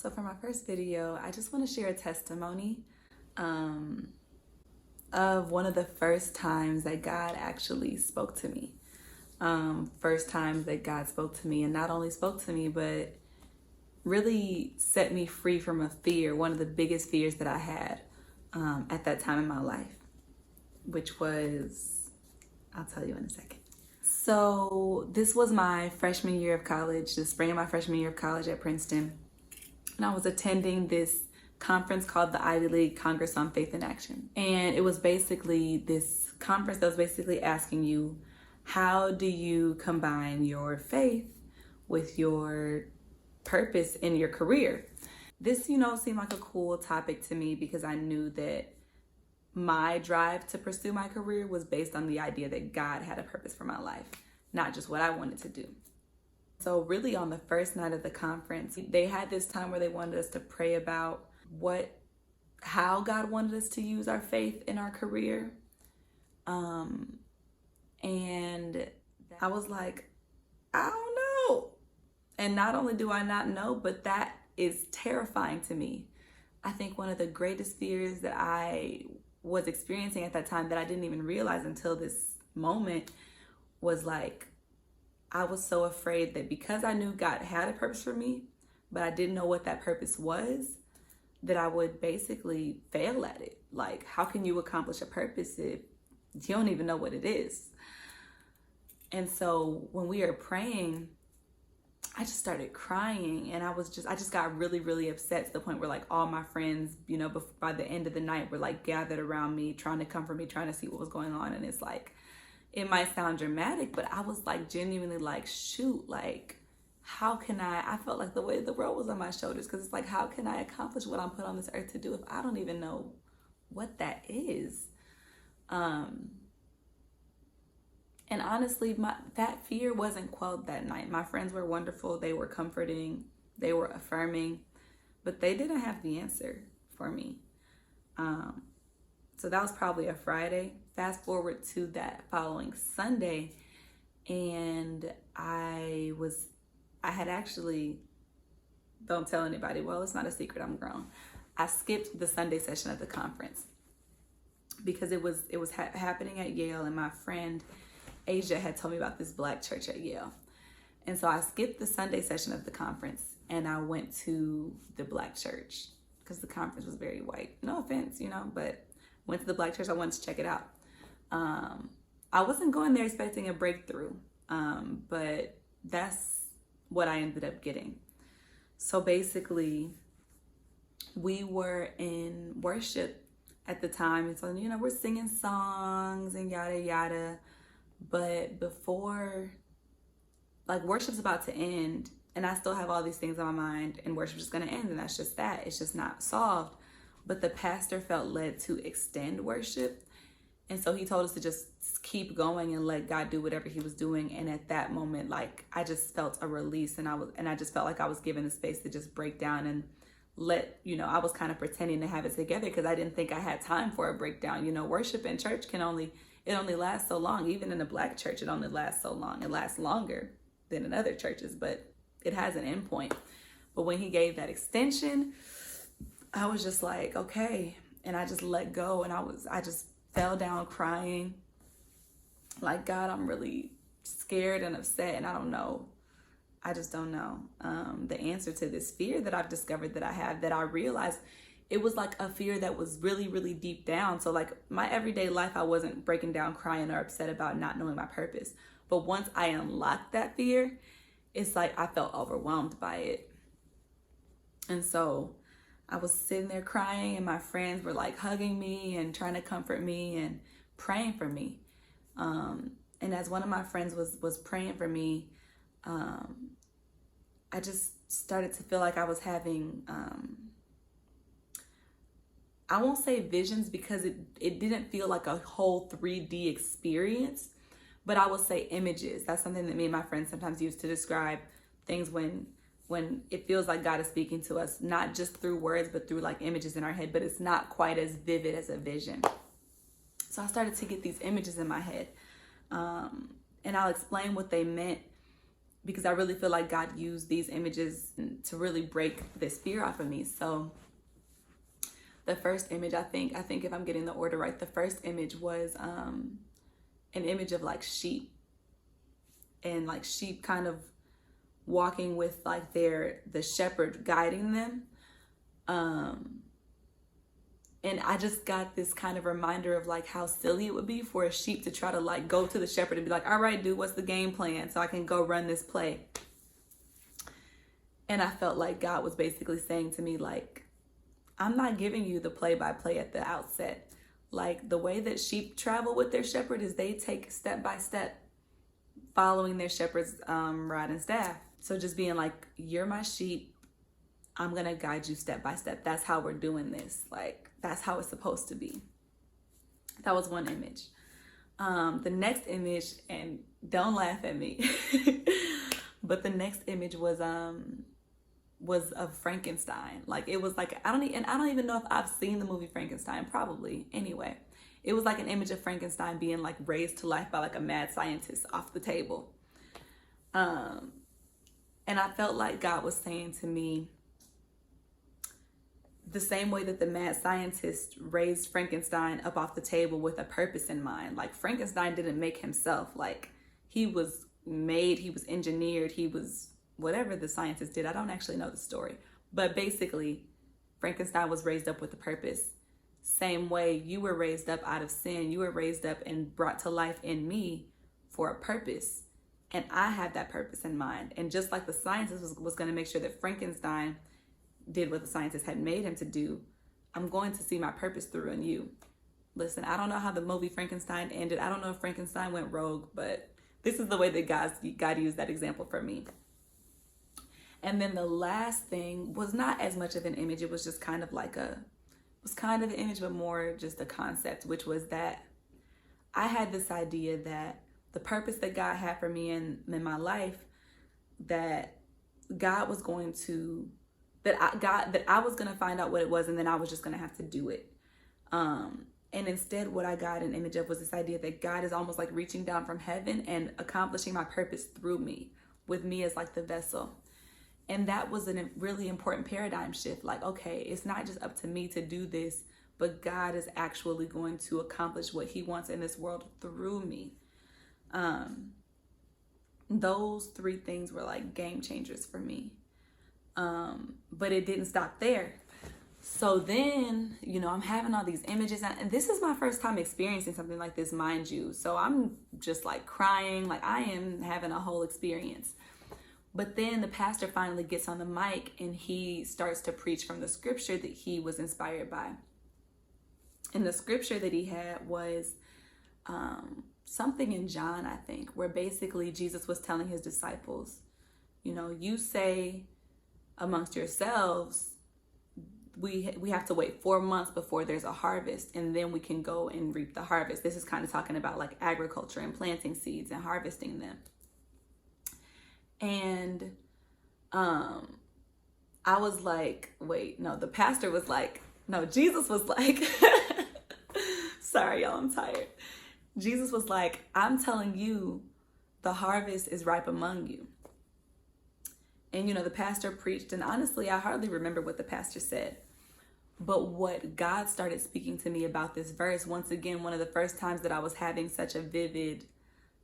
So for my first video, I just want to share a testimony of one of the first times that God actually spoke to me. First times that God spoke to me, and not only spoke to me, but really set me free from a fear, one of the biggest fears that I had at that time in my life, which was, I'll tell you in a second. So this was my freshman year of college, the spring of my freshman year of college at Princeton. And I was attending this conference called the Ivy League Congress on Faith in Action. And it was basically this conference that was basically asking you, how do you combine your faith with your purpose in your career? This, seemed like a cool topic to me because I knew that my drive to pursue my career was based on the idea that God had a purpose for my life, not just what I wanted to do. So really on the first night of the conference, they had this time where they wanted us to pray about how God wanted us to use our faith in our career. And I was like, I don't know. And not only do I not know, but that is terrifying to me. I think one of the greatest fears that I was experiencing at that time that I didn't even realize until this moment was like, I was so afraid that because I knew God had a purpose for me, but I didn't know what that purpose was, that I would basically fail at it. Like, how can you accomplish a purpose if you don't even know what it is? And so when we were praying, I just started crying, and I just got really, really upset to the point where like all my friends, by the end of the night were like gathered around me, trying to comfort me, trying to see what was going on. And it's like, it might sound dramatic, but I was like genuinely like, shoot, like, how can I felt like the weight of the world was on my shoulders, because it's like, how can I accomplish what I'm put on this earth to do if I don't even know what that is? And honestly, that fear wasn't quelled that night. My friends were wonderful. They were comforting. They were affirming. But they didn't have the answer for me. So that was probably a Friday. Fast forward to that following Sunday. And I had actually, don't tell anybody, well, it's not a secret, I'm grown. I skipped the Sunday session of the conference because it was happening at Yale, and my friend Asia had told me about this Black church at Yale. And so I skipped the Sunday session of the conference and I went to the Black church because the conference was very white. No offense, but went to the Black church. I wanted to check it out. I wasn't going there expecting a breakthrough, but that's what I ended up getting. So basically, we were in worship at the time. And so, we're singing songs and yada, yada. But before, like, worship's about to end, and I still have all these things on my mind, and worship's just going to end, and that's just that. It's just not solved. But the pastor felt led to extend worship, and so he told us to just keep going and let God do whatever he was doing. And at that moment, like, I just felt a release, and I just felt like I was given the space to just break down and I was kind of pretending to have it together because I didn't think I had time for a breakdown. Worship in church it only lasts so long. Even in a Black church, it only lasts so long. It lasts longer than in other churches, but it has an end point. But when he gave that extension, I was just like, okay. And I just let go, and I just fell down crying. Like, God, I'm really scared and upset, and I don't know. I just don't know the answer to this fear that I've discovered that I have, that I realized it was like a fear that was really, really deep down. So like my everyday life, I wasn't breaking down crying or upset about not knowing my purpose. But once I unlocked that fear, it's like I felt overwhelmed by it. And so I was sitting there crying, and my friends were like hugging me and trying to comfort me and praying for me. And as one of my friends was praying for me, I just started to feel like I was having, I won't say visions because it didn't feel like a whole 3D experience, but I will say images. That's something that me and my friends sometimes use to describe things when it feels like God is speaking to us, not just through words, but through like images in our head, but it's not quite as vivid as a vision. So I started to get these images in my head, and I'll explain what they meant because I really feel like God used these images to really break this fear off of me. So the first image, I think if I'm getting the order right, the first image was an image of like sheep, and like sheep kind of walking with like the shepherd guiding them. And I just got this kind of reminder of like how silly it would be for a sheep to try to like go to the shepherd and be like, all right, dude, what's the game plan so I can go run this play? And I felt like God was basically saying to me, like, I'm not giving you the play-by-play at the outset. Like, the way that sheep travel with their shepherd is they take step by step, following their shepherd's rod and staff. So just being like, you're my sheep, I'm going to guide you step by step. That's how we're doing this. Like, that's how it's supposed to be. That was one image. The next image, and don't laugh at me, but the next image was of Frankenstein. Like, it was like, I don't even know if I've seen the movie Frankenstein, probably. Anyway, it was like an image of Frankenstein being like raised to life by like a mad scientist off the table. And I felt like God was saying to me, the same way that the mad scientist raised Frankenstein up off the table with a purpose in mind. Like, Frankenstein didn't make himself. Like, he was made, he was engineered, he was whatever the scientist did. I don't actually know the story. But basically, Frankenstein was raised up with a purpose. Same way you were raised up out of sin. You were raised up and brought to life in me for a purpose. And I had that purpose in mind. And just like the scientist was going to make sure that Frankenstein did what the scientist had made him to do, I'm going to see my purpose through in you. Listen, I don't know how the movie Frankenstein ended. I don't know if Frankenstein went rogue, but this is the way that God used that example for me. And then the last thing was not as much of an image. It was just kind of like an image, but more just a concept, which was that I had this idea that the purpose that God had for me in my life, that God was going to, that I was going to find out what it was, and then I was just going to have to do it. And instead, what I got an image of was this idea that God is almost like reaching down from heaven and accomplishing my purpose through me, with me as like the vessel. And that was a really important paradigm shift. Like, okay, it's not just up to me to do this, but God is actually going to accomplish what he wants in this world through me. Those three things were like game changers for me. But it didn't stop there. So then, I'm having all these images, and this is my first time experiencing something like this, mind you. So I'm just like crying, like I am having a whole experience. But then the pastor finally gets on the mic and he starts to preach from the scripture that he was inspired by. And the scripture that he had was something in John, I think, where basically Jesus was telling his disciples, you say amongst yourselves, we have to wait 4 months before there's a harvest, and then we can go and reap the harvest. This is kind of talking about like agriculture and planting seeds and harvesting them. And I was like, wait, no, the pastor was like, no, Jesus was like, sorry, y'all, I'm tired. Jesus was like, I'm telling you, the harvest is ripe among you. And, the pastor preached, and honestly, I hardly remember what the pastor said. But what God started speaking to me about this verse, once again, one of the first times that I was having such a vivid,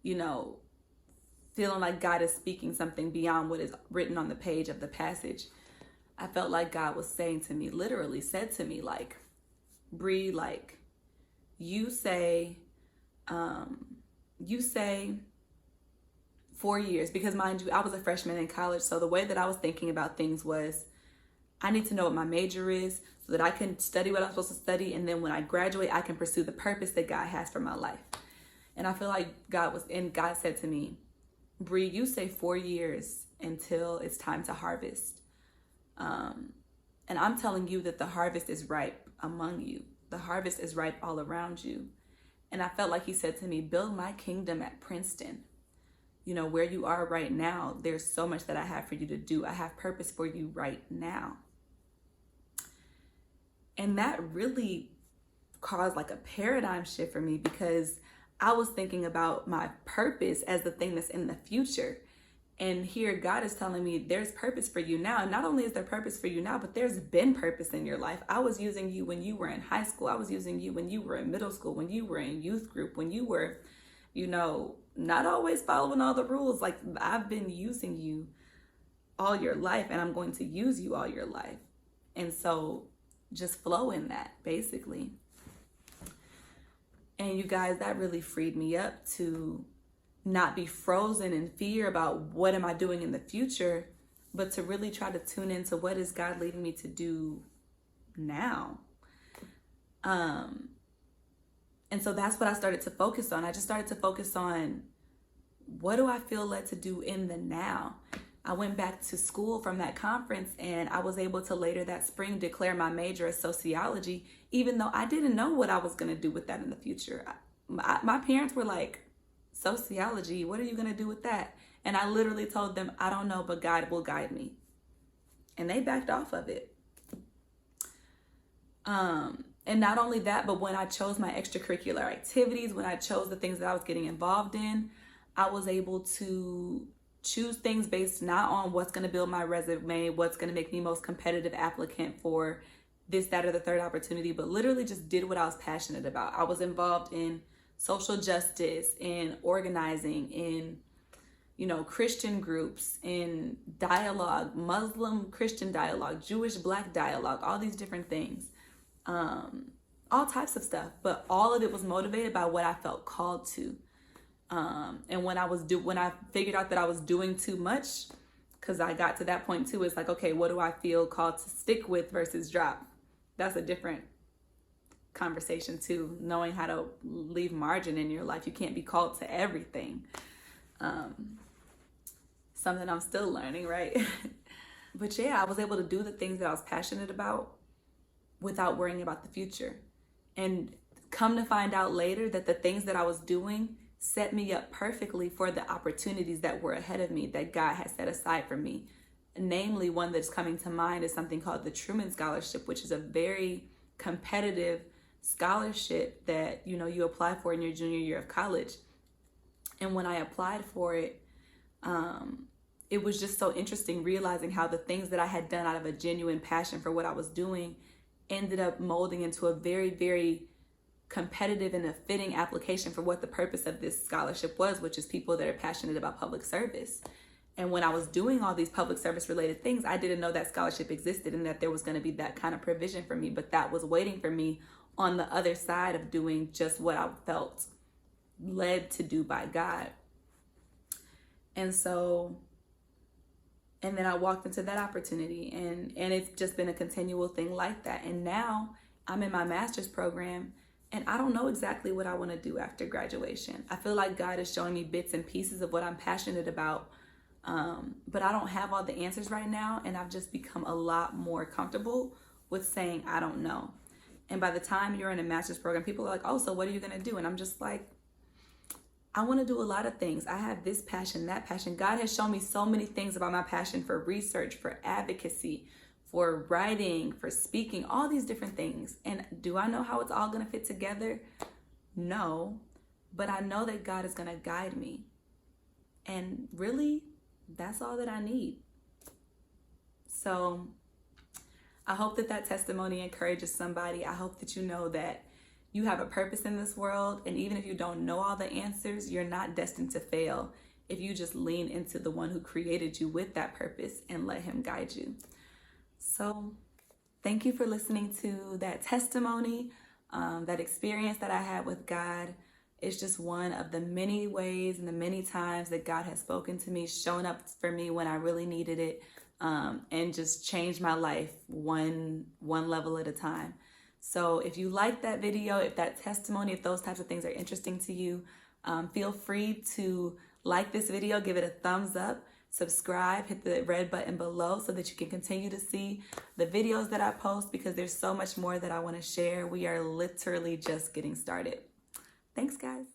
feeling like God is speaking something beyond what is written on the page of the passage. I felt like God was saying to me, literally said to me, like, Bree, like, you say 4 years, because mind you, I was a freshman in college. So the way that I was thinking about things was, I need to know what my major is so that I can study what I'm supposed to study. And then when I graduate, I can pursue the purpose that God has for my life. And I feel like God said to me, Bree, you say 4 years until it's time to harvest. And I'm telling you that the harvest is ripe among you. The harvest is ripe all around you. And I felt like he said to me, build my kingdom at Princeton. Where you are right now, there's so much that I have for you to do. I have purpose for you right now. And that really caused like a paradigm shift for me, because I was thinking about my purpose as the thing that's in the future. And here God is telling me there's purpose for you now. And not only is there purpose for you now, but there's been purpose in your life. I was using you when you were in high school. I was using you when you were in middle school, when you were in youth group, when you were, not always following all the rules. Like, I've been using you all your life, and I'm going to use you all your life. And so just flow in that, basically. And you guys, that really freed me up to not be frozen in fear about what am I doing in the future, but to really try to tune into what is God leading me to do now. And so that's what I started to focus on. I just started to focus on, what do I feel led to do in the now? I went back to school from that conference, and I was able to later that spring declare my major as sociology, even though I didn't know what I was going to do with that in the future. My parents were like, sociology, what are you going to do with that? And I literally told them, I don't know, but God will guide me. And they backed off of it. And not only that, but when I chose my extracurricular activities, when I chose the things that I was getting involved in, I was able to choose things based not on what's going to build my resume, what's going to make me most competitive applicant for this, that, or the third opportunity, but literally just did what I was passionate about. I was involved in social justice, in organizing, in, Christian groups, in dialogue, Muslim Christian dialogue, Jewish Black dialogue, all these different things, all types of stuff. But all of it was motivated by what I felt called to. And when I figured out that I was doing too much, because I got to that point too, it's like, okay, what do I feel called to stick with versus drop? That's a different conversation too, knowing how to leave margin in your life. You can't be called to everything. Something I'm still learning, right? But yeah, I was able to do the things that I was passionate about without worrying about the future. And come to find out later that the things that I was doing set me up perfectly for the opportunities that were ahead of me, that God had set aside for me. Namely, one that's coming to mind is something called the Truman Scholarship, which is a very competitive scholarship that you apply for in your junior year of college. And when I applied for it, it was just so interesting realizing how the things that I had done out of a genuine passion for what I was doing ended up molding into a very, very competitive and a fitting application for what the purpose of this scholarship was, which is people that are passionate about public service. And when I was doing all these public service related things, I didn't know that scholarship existed and that there was going to be that kind of provision for me, but that was waiting for me on the other side of doing just what I felt led to do by God. And then I walked into that opportunity, and it's just been a continual thing like that. And now I'm in my master's program, and I don't know exactly what I want to do after graduation. I feel like God is showing me bits and pieces of what I'm passionate about, but I don't have all the answers right now, and I've just become a lot more comfortable with saying I don't know. And by the time you're in a master's program, people are like, oh, so what are you going to do? And I'm just like, I want to do a lot of things. I have this passion, that passion. God has shown me so many things about my passion for research, for advocacy, for writing, for speaking, all these different things. And do I know how it's all going to fit together? No, but I know that God is going to guide me. And really, that's all that I need. So I hope that testimony encourages somebody. I hope that you know that you have a purpose in this world, and even if you don't know all the answers, you're not destined to fail if you just lean into the one who created you with that purpose and let him guide you. So thank you for listening to that testimony, that experience that I had with God. It's just one of the many ways and the many times that God has spoken to me, shown up for me when I really needed it, and just changed my life one level at a time. So if you like that video, if that testimony, if those types of things are interesting to you, feel free to like this video, give it a thumbs up, subscribe, hit the red button below so that you can continue to see the videos that I post, because there's so much more that I want to share. We are literally just getting started. Thanks, guys.